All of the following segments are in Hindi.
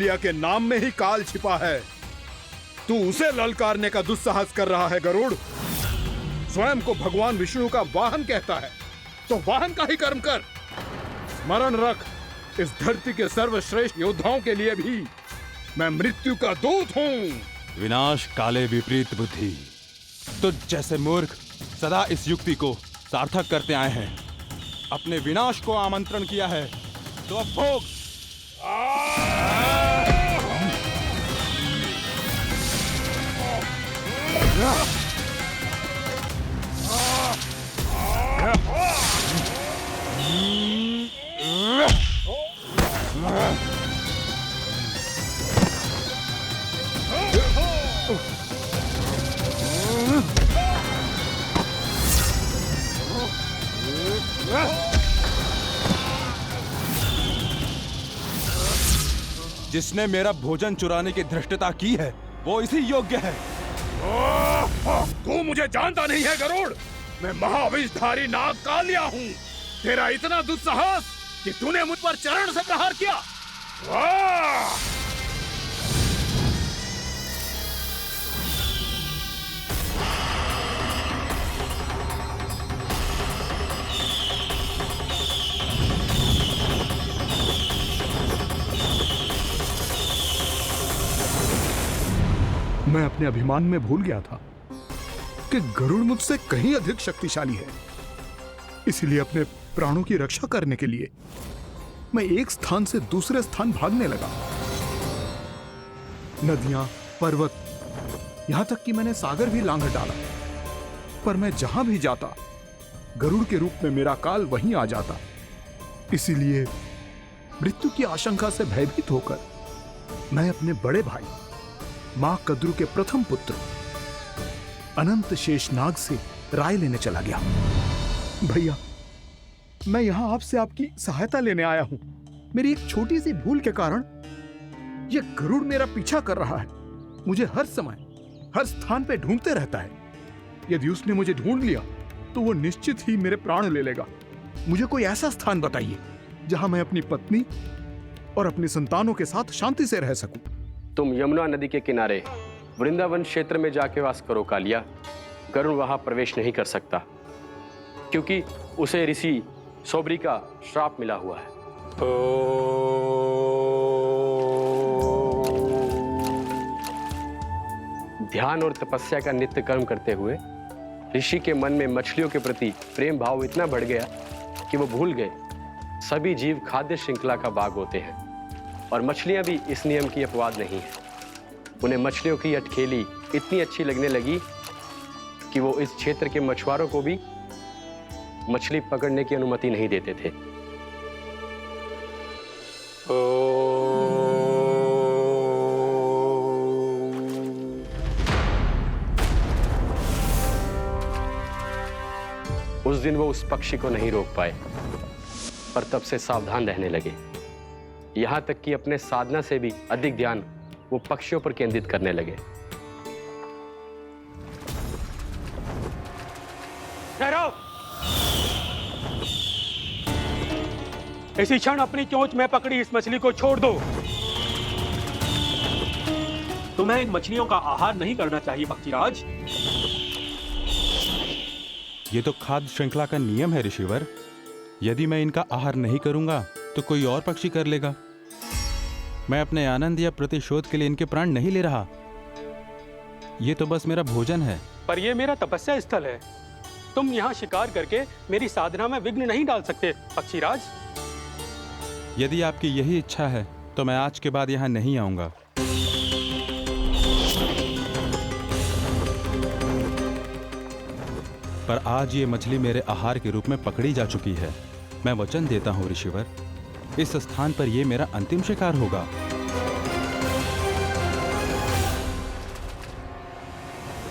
लिया के नाम में ही काल छिपा है। तू उसे ललकारने का दुस्साहस कर रहा है गरुड़। स्वयं को भगवान विष्णु का वाहन कहता है, तो वाहन का ही कर्म कर। स्मरण रख, इस धरती के सर्वश्रेष्ठ योद्धाओं के लिए भी मैं मृत्यु का दूत हूं। विनाश काले विपरीत बुद्धि। तुझ जैसे मूर्ख सदा इस युक्ति को सार्थक करते आए हैं। अपने विनाश को आमंत्रण किया है तो अब भोग। जिसने मेरा भोजन चुराने की धृष्टता की है वो इसी योग्य है। तू मुझे जानता नहीं है गरुड़, मैं महाविषधारी नाग कालिया हूँ। तेरा इतना दुस्साहस कि तूने मुझ पर चरण से प्रहार किया। मैं अपने अभिमान में भूल गया था कि गरुड़ मुझसे कहीं अधिक शक्तिशाली है। इसलिए अपने प्राणों की रक्षा करने के लिए मैं एक स्थान से दूसरे स्थान भागने लगा। नदियां, पर्वत, यहां तक कि मैंने सागर भी लांघ डाला। पर मैं जहां भी जाता गरुड़ के रूप में मेरा काल वहीं आ जाता। इसीलिए मृत्यु की आशंका से भयभीत होकर मैं अपने बड़े भाई मां कद्रू के प्रथम पुत्र अनंत शेषनाग से राय लेने चला गया। भैया, मैं यहां आपसे आपकी सहायता लेने आया हूं। मेरी एक छोटी सी भूल के कारण यह गरुड़ मेरा पीछा कर रहा है। मुझे हर समय हर स्थान पे ढूंढते रहता है। यदि उसने मुझे ढूंढ लिया तो वो निश्चित ही मेरे प्राण ले लेगा। मुझे कोई ऐसा स्थान बताइए जहां मैं अपनी पत्नी और अपनी संतानों के साथ शांति से रह सकूं। तुम यमुना नदी के किनारे वृंदावन क्षेत्र में जाके वास करो कालिया। गरुड़ वहां प्रवेश नहीं कर सकता क्योंकि उसे ऋषि सोबरी का श्राप मिला हुआ है। ध्यान और तपस्या का नित्य कर्म करते हुए ऋषि के मन में मछलियों के प्रति प्रेम भाव इतना बढ़ गया कि वो भूल गए सभी जीव खाद्य श्रृंखला का भाग होते हैं और मछलियां भी इस नियम की अपवाद नहीं है। उन्हें मछलियों की अटखेली इतनी अच्छी लगने लगी कि वो इस क्षेत्र के मछुआरों को भी मछली पकड़ने की अनुमति नहीं देते थे। उस दिन वो उस पक्षी को नहीं रोक पाए, पर तब से सावधान रहने लगे। यहां तक कि अपने साधना से भी अधिक ध्यान वो पक्षियों पर केंद्रित करने लगे। ठहरो! इसी क्षण अपनी चोंच में पकड़ी इस मछली को छोड़ दो। तुम्हें इन मछलियों का आहार नहीं करना चाहिए पक्षीराज। ये तो खाद्य श्रृंखला का नियम है ऋषिवर। यदि मैं इनका आहार नहीं करूंगा तो कोई और पक्षी कर लेगा। मैं अपने आनंद या प्रतिशोध के लिए इनके प्राण नहीं ले रहा। ये तो बस मेरा भोजन है। पर यह मेरा तपस्या स्थल है। तुम यहाँ शिकार करके मेरी साधना में विघ्न नहीं डाल सकते पक्षीराज। यदि आपकी यही इच्छा है तो मैं आज के बाद यहाँ नहीं आऊंगा। पर आज ये मछली मेरे आहार के रूप में पकड़ी जा चुकी है। मैं वचन देता हूँ ऋषिवर, इस स्थान पर यह मेरा अंतिम शिकार होगा।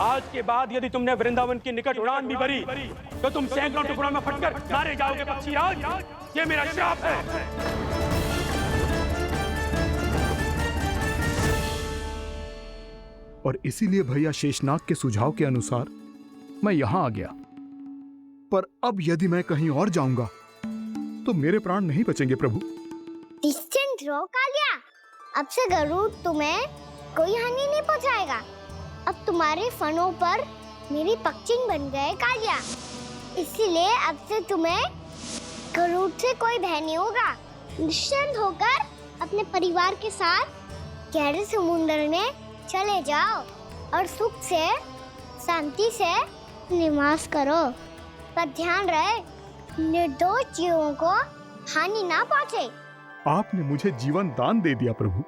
आज के बाद यदि तुमने वृंदावन के निकट उड़ान भी भरी तो तुम सैकड़ों टुकड़ों में फटकर मारे जाओगे पक्षीराज। ये मेरा श्राप है। और इसीलिए भैया शेषनाग के सुझाव के अनुसार मैं यहां आ गया। पर अब यदि मैं कहीं और जाऊंगा तो मेरे प्राण नहीं बचेंगे प्रभु। डिस्टेंट रहो कालिया, अब से गरुड़ तुम्हें कोई हानि नहीं पहुंचाएगा। अब तुम्हारे फनों पर मेरी पक्षिन बन गए कालिया, इसीलिए अब से तुम्हें गरुड़ से कोई भय नहीं होगा। निश्चिंत होकर अपने परिवार के साथ गहरे समुद्र में चले जाओ और सुख से शांति से निवास करो। पर ध्यान रहे, निर्दोष जीवों को हानि ना पहुंचे। आपने मुझे जीवन दान दे दिया प्रभु,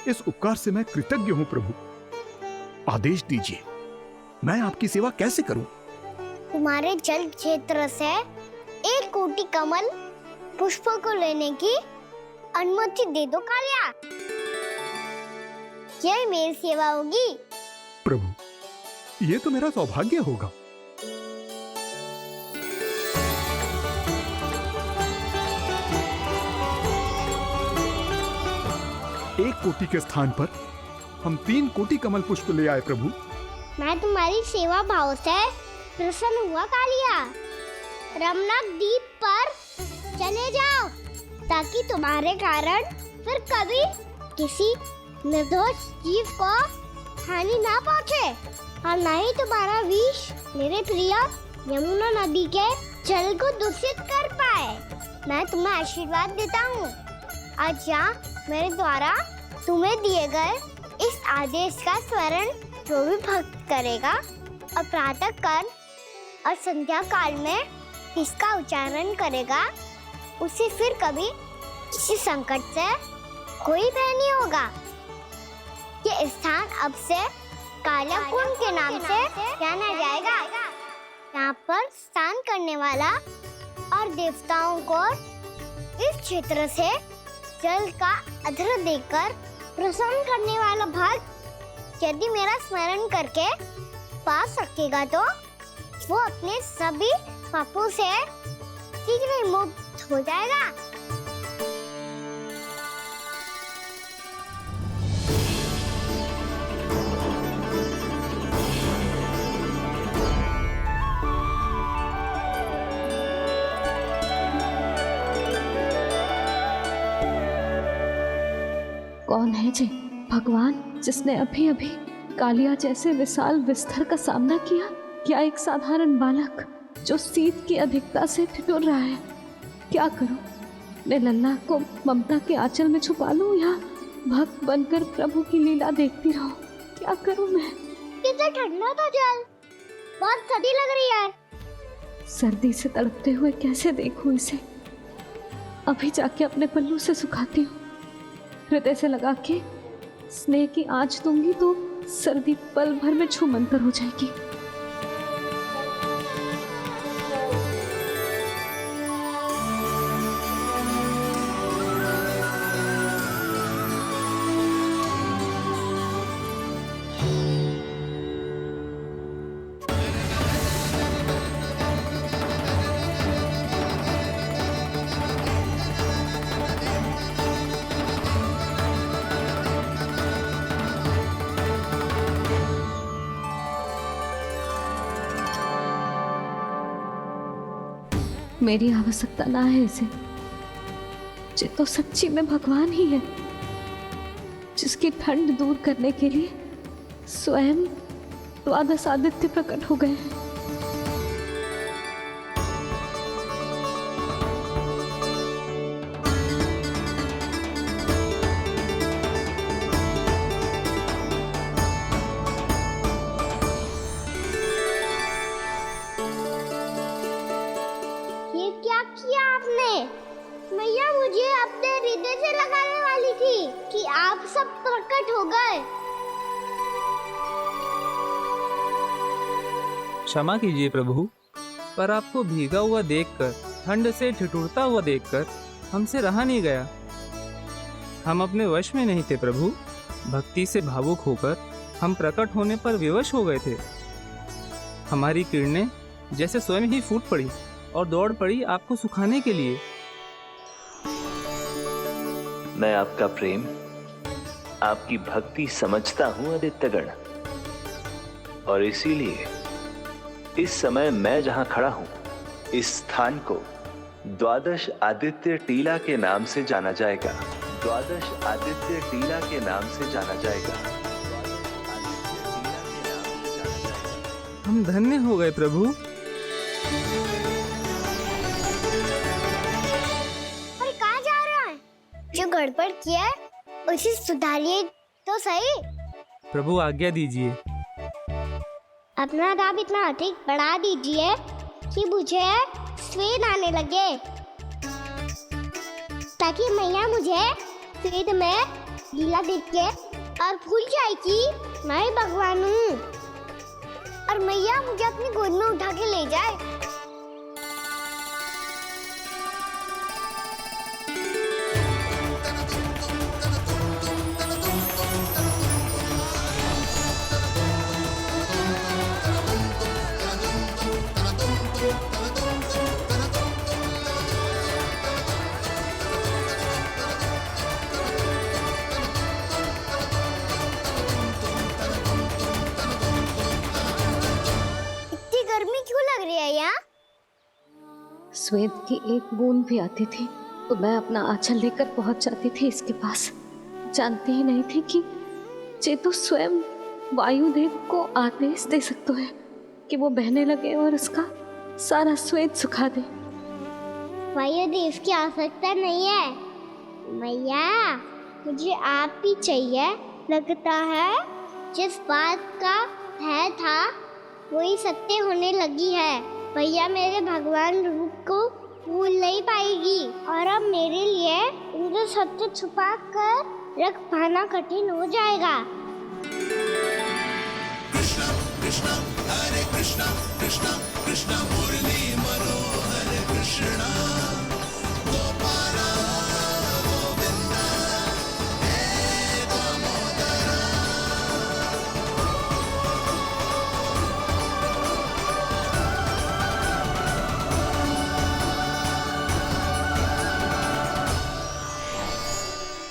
इस उपकार से मैं कृतज्ञ हूँ प्रभु। आदेश दीजिए, मैं आपकी सेवा कैसे करूं? तुम्हारे जल क्षेत्र से 1 कोटि कमल पुष्पों को लेने की अनुमति दे दो कालिया। यह मेरी सेवा होगी। प्रभु, ये तो मेरा सौभाग्य होगा। एक कोटि के स्थान पर हम 3 कोटि कमल पुष्प ले आए प्रभु। मैं तुम्हारी सेवा भाव से प्रसन्न हुआ कालिया। रमणक द्वीप पर चले जाओ ताकि तुम्हारे कारण फिर कभी किसी निर्दोष जीव को हानि ना पहुंचे और न ही तुम्हारा विष मेरे प्रिय यमुना नदी के जल को दूषित कर पाए। मैं तुम्हें आशीर्वाद देता हूँ। आज यहाँ मेरे द्वारा तुम्हें दिए गए इस आदेश का स्मरण जो भी भक्त करेगा और प्रातः काल और संध्या काल में इसका उच्चारण करेगा, उसे फिर कभी किसी संकट से कोई भय नहीं होगा। ये स्थान अब से काला कुंड के नाम से जाना जाएगा। यहाँ पर स्नान करने वाला और देवताओं को इस क्षेत्र से जल का अर्घ्य देकर प्रसन्न करने वाला भक्त यदि मेरा स्मरण करके पा सकेगा तो वो अपने सभी पापों से शीघ्र ही मुक्त हो जाएगा। कौन है जी भगवान जिसने अभी अभी कालिया जैसे विशाल विस्तर का सामना किया? क्या एक साधारण बालक जो शीत की अधिकता से ठिठुर रहा है? क्या करूं? मैं लल्ला को ममता के आंचल में छुपा लूं या भक्त बनकर प्रभु की लीला देखती रहूं? क्या करूं मैं? कितना ठंडा था जल, बहुत सर्दी लग रही है। सर्दी से तड़पते हुए कैसे देखूं इसे? अभी जाके अपने पल्लू से सुखाती हूँ। हृदय से लगा के स्नेह की आंच दूंगी तो सर्दी पल भर में छूमंतर हो जाएगी। मेरी आवश्यकता ना है इसे, ये तो सच्ची में भगवान ही है जिसकी ठंड दूर करने के लिए स्वयं द्वादश आदित्य प्रकट हो गए हैं। किया आपने? मैया मुझे अपने हृदय से लगाने वाली थी कि आप सब प्रकट हो गए। क्षमा कीजिए प्रभु, पर आपको भीगा हुआ देखकर, ठंड से ठिठुरता हुआ देखकर हमसे रहा नहीं गया। हम अपने वश में नहीं थे प्रभु। भक्ति से भावुक होकर हम प्रकट होने पर विवश हो गए थे। हमारी किरणें जैसे स्वयं ही फूट पड़ी और दौड़ पड़ी आपको सुखाने के लिए। मैं आपका प्रेम, आपकी भक्ति समझता हूं आदित्यगण, और इसीलिए इस समय मैं जहां खड़ा हूं, इस स्थान को द्वादश आदित्य टीला के नाम से जाना जाएगा। द्वादश आदित्य टीला के नाम से जाना जाएगा। हम धन्य हो गए प्रभु। अरे कहाँ जा रहा है? जो गड़बड़ किया है उसे सुधारिए तो सही। प्रभु आज्ञा दीजिए। अपना दाब इतना अधिक बढ़ा दीजिए कि मुझे स्वेद आने लगे, ताकि मैया मुझे स्वेद में गीला देख के और भूल जाए कि मैं भगवान हूँ, और मैया मुझे अपनी गोद में उठा के ले जाए। श्वेत की एक बूंद भी आती थी तो मैं अपना आंचल लेकर पहुंच जाती थी इसके पास। जानती ही नहीं थी कि चेतु स्वयं वायुदेव को आदेश दे सकता है कि वो बहने लगे और उसका सारा श्वेत सुखा दे। वायुदेव की आवश्यकता नहीं है मैया, मुझे आप ही चाहिए। लगता है जिस बात का भय था वही सत्य होने लगी है। भैया मेरे भगवान रूप को भूल नहीं पाएगी, और अब मेरे लिए उनके सत्य छुपा कर रख पाना कठिन हो जाएगा। कृष्णा कृष्णा हरे कृष्णा कृष्णा कृष्णा मुरली मनोहर कृष्णा गोपाला गोविंदा हे दामोदरा।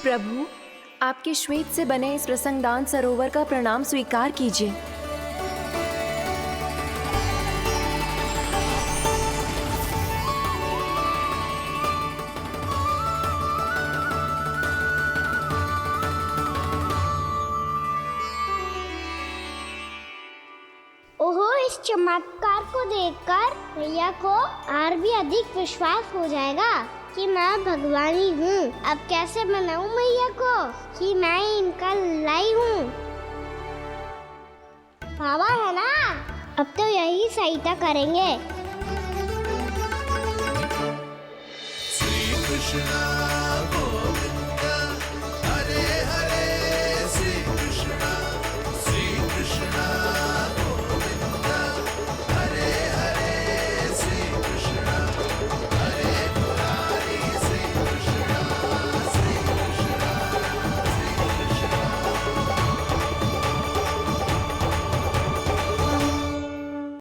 प्रभु, आपके श्वेत से बने इस प्रसंगदान सरोवर का प्रणाम स्वीकार कीजिए। ओहो, इस चमत्कार को देखकर भैया को और भी अधिक विश्वास हो जाएगा कि मैं भगवानी हूँ। अब कैसे मनाऊं मैया को कि मैं इनका लाई हूँ। बाबा है ना, अब तो यही सहायता करेंगे। श्री कृष्णा